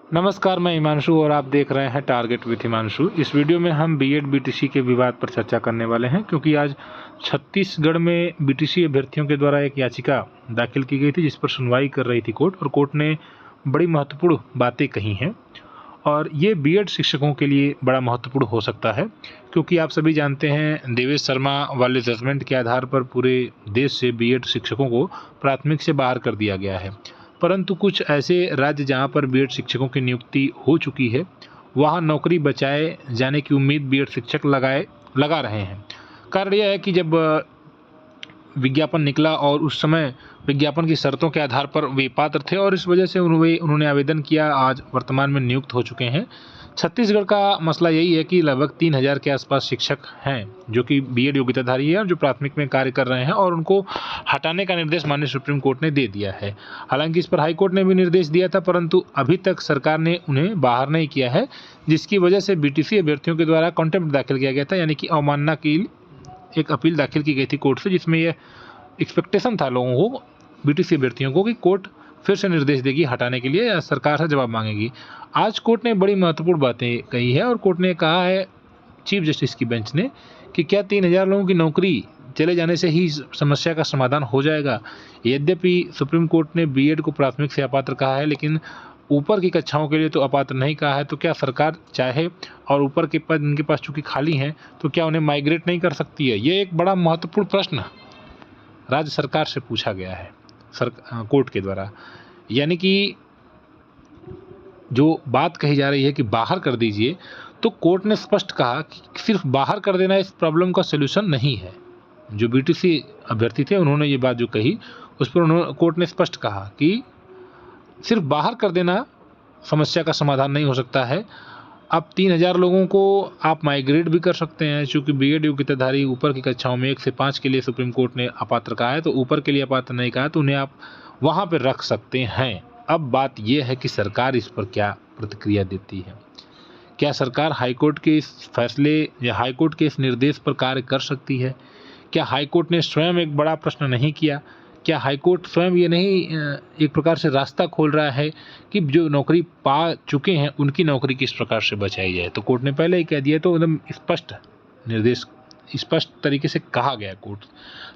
नमस्कार, मैं हिमांशु और आप देख रहे हैं टारगेट विथ हिमांशु। इस वीडियो में हम बीएड बीटीसी के विवाद पर चर्चा करने वाले हैं, क्योंकि आज छत्तीसगढ़ में बीटीसी अभ्यर्थियों के द्वारा एक याचिका दाखिल की गई थी जिस पर सुनवाई कर रही थी कोर्ट, और कोर्ट ने बड़ी महत्वपूर्ण बातें कही हैं। और ये बीएड शिक्षकों के लिए बड़ा महत्वपूर्ण हो सकता है, क्योंकि आप सभी जानते हैं देवेश शर्मा वाले जजमेंट के आधार पर पूरे देश से बीएड शिक्षकों को प्राथमिक से बाहर कर दिया गया है। परंतु कुछ ऐसे राज्य जहां पर बीएड शिक्षकों की नियुक्ति हो चुकी है, वहां नौकरी बचाए जाने की उम्मीद बीएड शिक्षक लगा रहे हैं। कारण यह है कि जब विज्ञापन निकला और उस समय विज्ञापन की शर्तों के आधार पर वे पात्र थे और इस वजह से उन्होंने आवेदन किया, आज वर्तमान में नियुक्त हो चुके हैं। छत्तीसगढ़ का मसला यही है कि लगभग 3000 के आसपास शिक्षक हैं जो कि बीएड योग्यताधारी है और जो प्राथमिक में कार्य कर रहे हैं, और उनको हटाने का निर्देश माननीय सुप्रीम कोर्ट ने दे दिया है। हालांकि इस पर हाई कोर्ट ने भी निर्देश दिया था, परंतु अभी तक सरकार ने उन्हें बाहर नहीं किया है, जिसकी वजह से बीटीसी अभ्यर्थियों के द्वारा कॉन्टेम्प्ट दाखिल किया गया था, यानी कि अवमानना की एक अपील दाखिल की गई थी कोर्ट से, जिसमें यह एक्सपेक्टेशन था लोगों को, बीटीसी अभ्यर्थियों को, कि कोर्ट फिर से निर्देश देगी हटाने के लिए या सरकार से जवाब मांगेगी। आज कोर्ट ने बड़ी महत्वपूर्ण बातें कही है और कोर्ट ने कहा है, चीफ जस्टिस की बेंच ने, कि क्या 3000 लोगों की नौकरी चले जाने से ही समस्या का समाधान हो जाएगा। यद्यपि सुप्रीम कोर्ट ने बीएड को प्राथमिक से अपात्र कहा है, लेकिन ऊपर की कक्षाओं के लिए तो अपात्र नहीं कहा है। तो क्या सरकार चाहे और ऊपर के पद इनके पास चूंकि खाली हैं, तो क्या उन्हें माइग्रेट नहीं कर सकती है? ये एक बड़ा महत्वपूर्ण प्रश्न राज्य सरकार से पूछा गया है कोर्ट के द्वारा। यानी कि जो बात कही जा रही है कि बाहर कर दीजिए, तो कोर्ट ने स्पष्ट कहा कि सिर्फ बाहर कर देना इस प्रॉब्लम का सलूशन नहीं है। जो बीटीसी अभ्यर्थी थे उन्होंने ये बात जो कही, उस पर कोर्ट ने स्पष्ट कहा कि सिर्फ बाहर कर देना समस्या का समाधान नहीं हो सकता है। अब 3000 लोगों को आप माइग्रेट भी कर सकते हैं, चूँकि बीएड योग्यताधारी ऊपर की कक्षाओं में 1 से 5 के लिए सुप्रीम कोर्ट ने अपात्र कहा है, तो ऊपर के लिए अपात्र नहीं कहा, तो उन्हें आप वहाँ पर रख सकते हैं। अब बात यह है कि सरकार इस पर क्या प्रतिक्रिया देती है। क्या सरकार हाईकोर्ट के इस फैसले या हाईकोर्ट के इस निर्देश पर कार्य कर सकती है? क्या हाईकोर्ट ने स्वयं एक बड़ा प्रश्न नहीं किया? क्या हाईकोर्ट स्वयं ये नहीं एक प्रकार से रास्ता खोल रहा है कि जो नौकरी पा चुके हैं उनकी नौकरी किस प्रकार से बचाई जाए? तो कोर्ट ने पहले ही कह दिया, तो एकदम स्पष्ट निर्देश, स्पष्ट तरीके से कहा गया, कोर्ट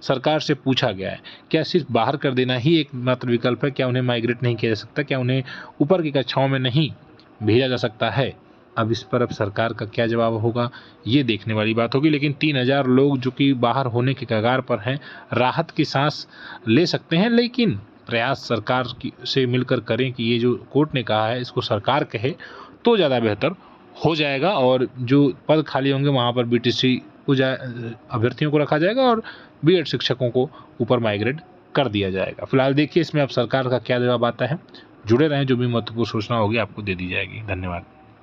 सरकार से पूछा गया है, क्या सिर्फ बाहर कर देना ही एकमात्र विकल्प है? क्या उन्हें माइग्रेट नहीं किया जा सकता? क्या उन्हें ऊपर की कक्षाओं में नहीं भेजा जा सकता है? अब इस पर सरकार का क्या जवाब होगा, ये देखने वाली बात होगी। लेकिन 3000 लोग जो कि बाहर होने के कगार पर हैं, राहत की सांस ले सकते हैं, लेकिन प्रयास सरकार से मिलकर करें कि ये जो कोर्ट ने कहा है इसको सरकार कहे तो ज़्यादा बेहतर हो जाएगा, और जो पद खाली होंगे वहाँ पर बीटीसी अभ्यर्थियों को रखा जाएगा और बीएड शिक्षकों को ऊपर माइग्रेट कर दिया जाएगा। फिलहाल देखिए इसमें अब सरकार का क्या जवाब आता है। जुड़े रहें, जो भी महत्वपूर्ण सूचना होगी आपको दे दी जाएगी। धन्यवाद।